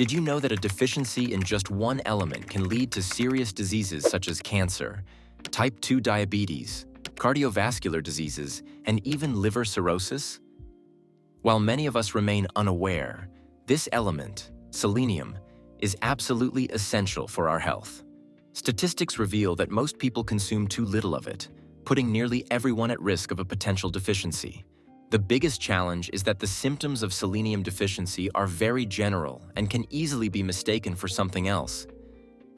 Did you know that a deficiency in just one element can lead to serious diseases such as cancer, type 2 diabetes, cardiovascular diseases, and even liver cirrhosis? While many of us remain unaware, this element, selenium, is absolutely essential for our health. Statistics reveal that most people consume too little of it, putting nearly everyone at risk of a potential deficiency. The biggest challenge is that the symptoms of selenium deficiency are very general and can easily be mistaken for something else.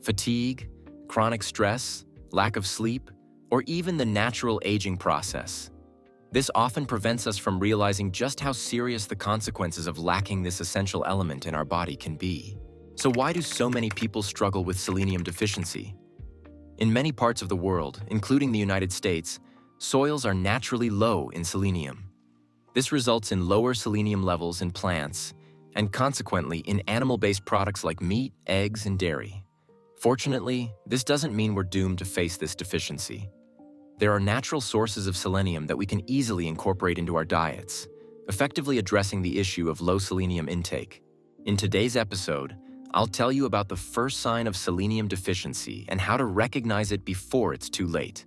Fatigue, chronic stress, lack of sleep, or even the natural aging process. This often prevents us from realizing just how serious the consequences of lacking this essential element in our body can be. So why do so many people struggle with selenium deficiency? In many parts of the world, including the United States, soils are naturally low in selenium. This results in lower selenium levels in plants and consequently in animal-based products like meat, eggs, and dairy. Fortunately, this doesn't mean we're doomed to face this deficiency. There are natural sources of selenium that we can easily incorporate into our diets, effectively addressing the issue of low selenium intake. In today's episode, I'll tell you about the first sign of selenium deficiency and how to recognize it before it's too late.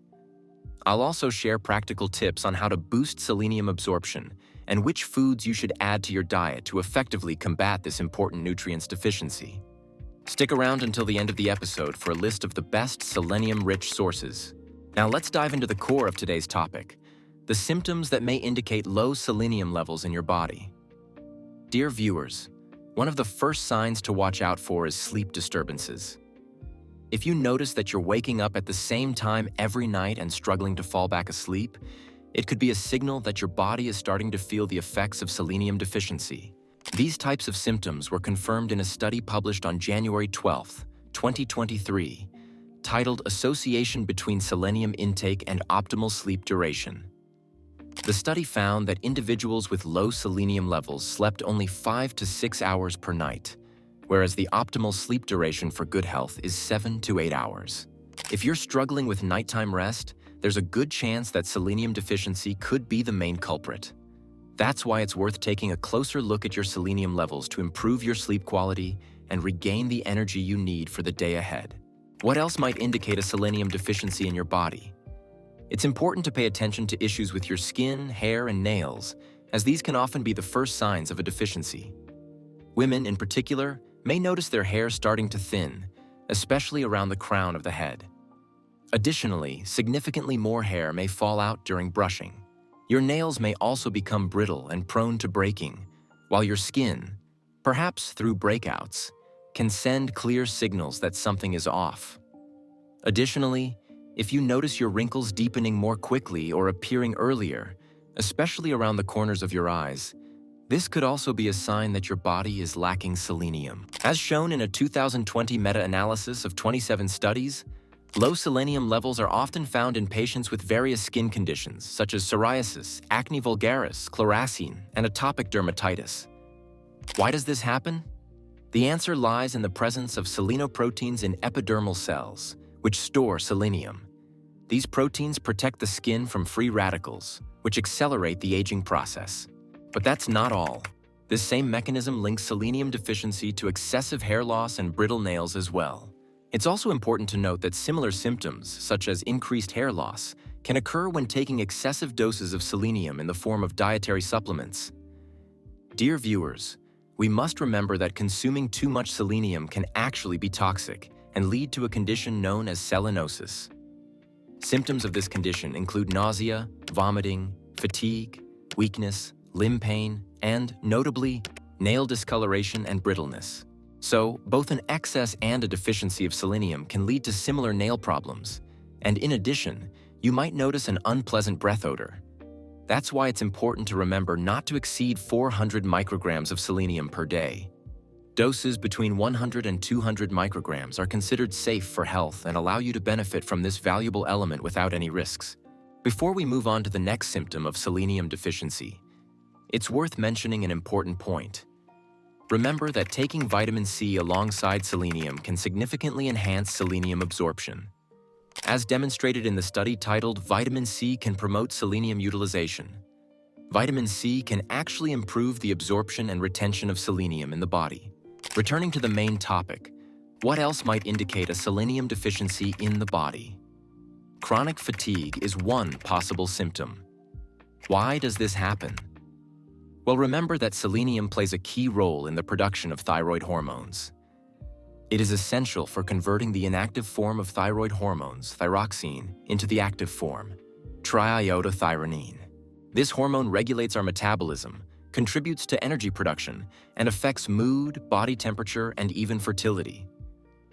I'll also share practical tips on how to boost selenium absorption and which foods you should add to your diet to effectively combat this important nutrients deficiency. Stick around until the end of the episode for a list of the best selenium-rich sources. Now let's dive into the core of today's topic, the symptoms that may indicate low selenium levels in your body. Dear viewers, one of the first signs to watch out for is sleep disturbances. If you notice that you're waking up at the same time every night and struggling to fall back asleep, it could be a signal that your body is starting to feel the effects of selenium deficiency. These types of symptoms were confirmed in a study published on January 12, 2023, titled Association Between Selenium Intake and Optimal Sleep Duration. The study found that individuals with low selenium levels slept only 5 to 6 hours per night, whereas the optimal sleep duration for good health is 7 to 8 hours. If you're struggling with nighttime rest, there's a good chance that selenium deficiency could be the main culprit. That's why it's worth taking a closer look at your selenium levels to improve your sleep quality and regain the energy you need for the day ahead. What else might indicate a selenium deficiency in your body? It's important to pay attention to issues with your skin, hair, and nails, as these can often be the first signs of a deficiency. Women, in particular, may notice their hair starting to thin, especially around the crown of the head. Additionally, significantly more hair may fall out during brushing. Your nails may also become brittle and prone to breaking, while your skin, perhaps through breakouts, can send clear signals that something is off. Additionally, if you notice your wrinkles deepening more quickly or appearing earlier, especially around the corners of your eyes, this could also be a sign that your body is lacking selenium. As shown in a 2020 meta-analysis of 27 studies, low selenium levels are often found in patients with various skin conditions such as psoriasis, acne vulgaris, chloracine, and atopic dermatitis. Why does this happen? The answer lies in the presence of selenoproteins in epidermal cells, which store selenium. These proteins protect the skin from free radicals, which accelerate the aging process. But that's not all. This same mechanism links selenium deficiency to excessive hair loss and brittle nails as well. It's also important to note that similar symptoms, such as increased hair loss, can occur when taking excessive doses of selenium in the form of dietary supplements. Dear viewers, we must remember that consuming too much selenium can actually be toxic and lead to a condition known as selenosis. Symptoms of this condition include nausea, vomiting, fatigue, weakness, limb pain, and, notably, nail discoloration and brittleness. So, both an excess and a deficiency of selenium can lead to similar nail problems. And in addition, you might notice an unpleasant breath odor. That's why it's important to remember not to exceed 400 micrograms of selenium per day. Doses between 100 and 200 micrograms are considered safe for health and allow you to benefit from this valuable element without any risks. Before we move on to the next symptom of selenium deficiency, it's worth mentioning an important point. Remember that taking vitamin C alongside selenium can significantly enhance selenium absorption. As demonstrated in the study titled Vitamin C Can Promote Selenium Utilization, vitamin C can actually improve the absorption and retention of selenium in the body. Returning to the main topic, what else might indicate a selenium deficiency in the body? Chronic fatigue is one possible symptom. Why does this happen? Well, remember that selenium plays a key role in the production of thyroid hormones. It is essential for converting the inactive form of thyroid hormones, thyroxine, into the active form, triiodothyronine. This hormone regulates our metabolism, contributes to energy production, and affects mood, body temperature, and even fertility.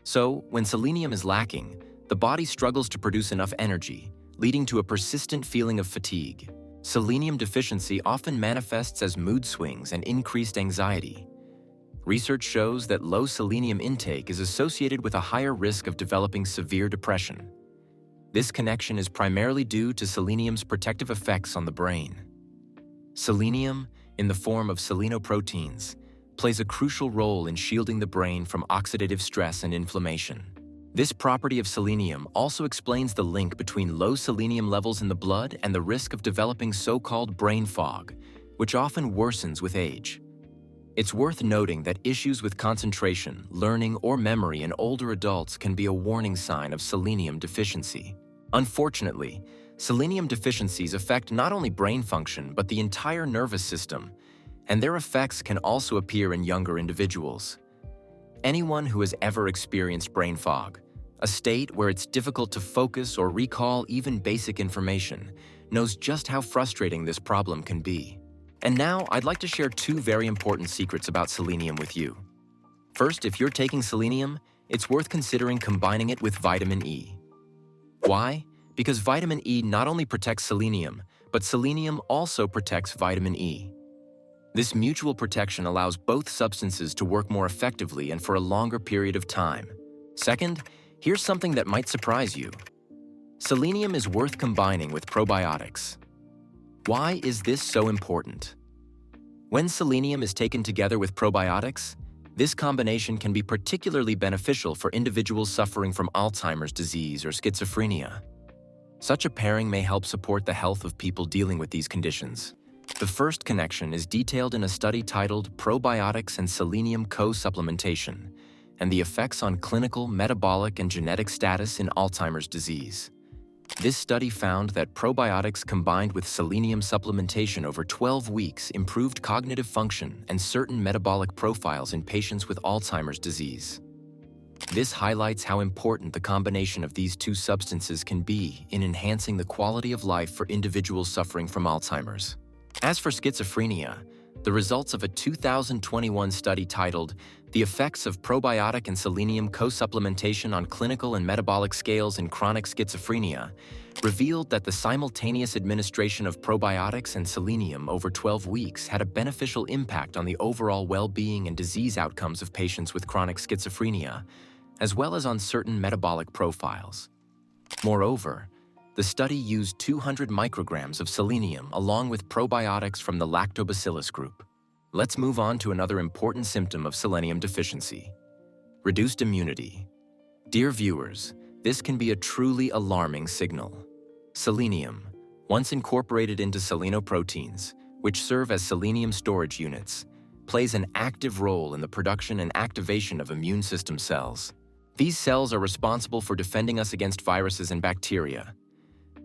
So, when selenium is lacking, the body struggles to produce enough energy, leading to a persistent feeling of fatigue. Selenium deficiency often manifests as mood swings and increased anxiety. Research shows that low selenium intake is associated with a higher risk of developing severe depression. This connection is primarily due to selenium's protective effects on the brain. Selenium, in the form of selenoproteins, plays a crucial role in shielding the brain from oxidative stress and inflammation. This property of selenium also explains the link between low selenium levels in the blood and the risk of developing so-called brain fog, which often worsens with age. It's worth noting that issues with concentration, learning, or memory in older adults can be a warning sign of selenium deficiency. Unfortunately, selenium deficiencies affect not only brain function but the entire nervous system, and their effects can also appear in younger individuals. Anyone who has ever experienced brain fog, a state where it's difficult to focus or recall even basic information, knows just how frustrating this problem can be. And now, I'd like to share two very important secrets about selenium with you. First, if you're taking selenium, it's worth considering combining it with vitamin E. Why? Because vitamin E not only protects selenium, but selenium also protects vitamin E. This mutual protection allows both substances to work more effectively and for a longer period of time. Second, here's something that might surprise you. Selenium is worth combining with probiotics. Why is this so important? When selenium is taken together with probiotics, this combination can be particularly beneficial for individuals suffering from Alzheimer's disease or schizophrenia. Such a pairing may help support the health of people dealing with these conditions. The first connection is detailed in a study titled Probiotics and Selenium Co-Supplementation and the Effects on Clinical, Metabolic, and Genetic Status in Alzheimer's Disease. This study found that probiotics combined with selenium supplementation over 12 weeks improved cognitive function and certain metabolic profiles in patients with Alzheimer's disease. This highlights how important the combination of these two substances can be in enhancing the quality of life for individuals suffering from Alzheimer's. As for schizophrenia, the results of a 2021 study titled The Effects of Probiotic and Selenium Co-Supplementation on Clinical and Metabolic Scales in Chronic Schizophrenia revealed that the simultaneous administration of probiotics and selenium over 12 weeks had a beneficial impact on the overall well-being and disease outcomes of patients with chronic schizophrenia, as well as on certain metabolic profiles. Moreover, the study used 200 micrograms of selenium along with probiotics from the lactobacillus group. Let's move on to another important symptom of selenium deficiency: reduced immunity. Dear viewers, this can be a truly alarming signal. Selenium, once incorporated into selenoproteins, which serve as selenium storage units, plays an active role in the production and activation of immune system cells. These cells are responsible for defending us against viruses and bacteria.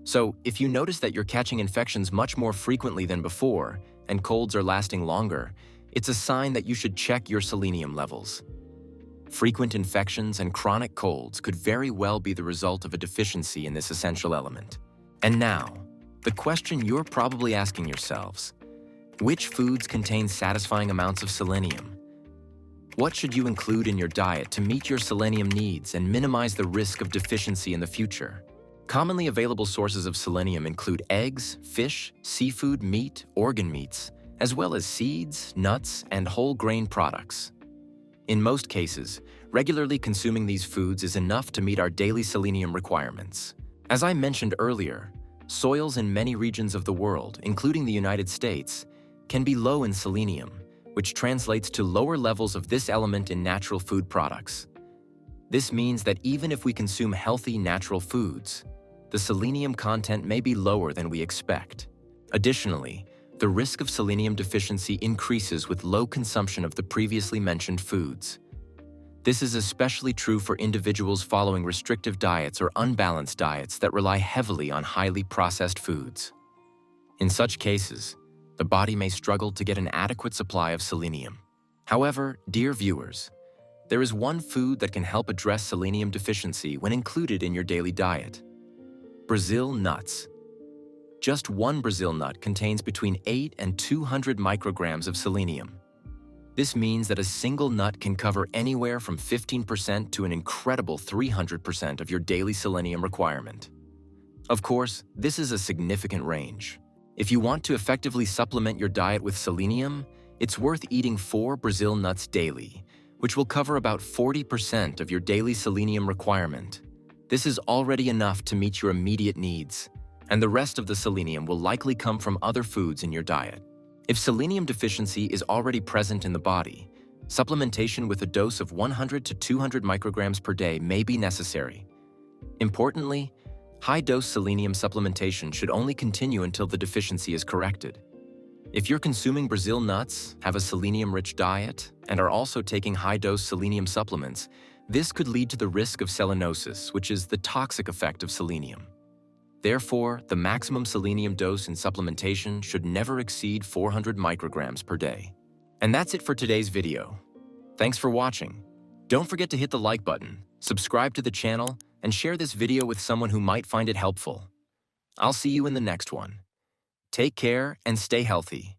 So, if you notice that you're catching infections much more frequently than before, and colds are lasting longer, it's a sign that you should check your selenium levels. Frequent infections and chronic colds could very well be the result of a deficiency in this essential element. And now, the question you're probably asking yourselves: which foods contain satisfying amounts of selenium? What should you include in your diet to meet your selenium needs and minimize the risk of deficiency in the future? Commonly available sources of selenium include eggs, fish, seafood, meat, organ meats, as well as seeds, nuts, and whole grain products. In most cases, regularly consuming these foods is enough to meet our daily selenium requirements. As I mentioned earlier, soils in many regions of the world, including the United States, can be low in selenium, which translates to lower levels of this element in natural food products. This means that even if we consume healthy, natural foods, the selenium content may be lower than we expect. Additionally, The risk of selenium deficiency increases with low consumption of the previously mentioned foods. This is especially true for individuals following restrictive diets or unbalanced diets that rely heavily on highly processed foods. In such cases, the body may struggle to get an adequate supply of selenium. However, dear viewers, there is one food that can help address selenium deficiency when included in your daily diet: Brazil nuts. Just one Brazil nut contains between 8 and 200 micrograms of selenium. This means that a single nut can cover anywhere from 15% to an incredible 300% of your daily selenium requirement. Of course, this is a significant range. If you want to effectively supplement your diet with selenium, it's worth eating 4 Brazil nuts daily, which will cover about 40% of your daily selenium requirement. This is already enough to meet your immediate needs, and the rest of the selenium will likely come from other foods in your diet. If selenium deficiency is already present in the body, supplementation with a dose of 100 to 200 micrograms per day may be necessary. Importantly, high-dose selenium supplementation should only continue until the deficiency is corrected. If you're consuming Brazil nuts, have a selenium-rich diet, and are also taking high-dose selenium supplements, this could lead to the risk of selenosis, which is the toxic effect of selenium. Therefore, the maximum selenium dose in supplementation should never exceed 400 micrograms per day. And that's it for today's video. Thanks for watching. Don't forget to hit the like button, subscribe to the channel, and share this video with someone who might find it helpful. I'll see you in the next one. Take care and stay healthy.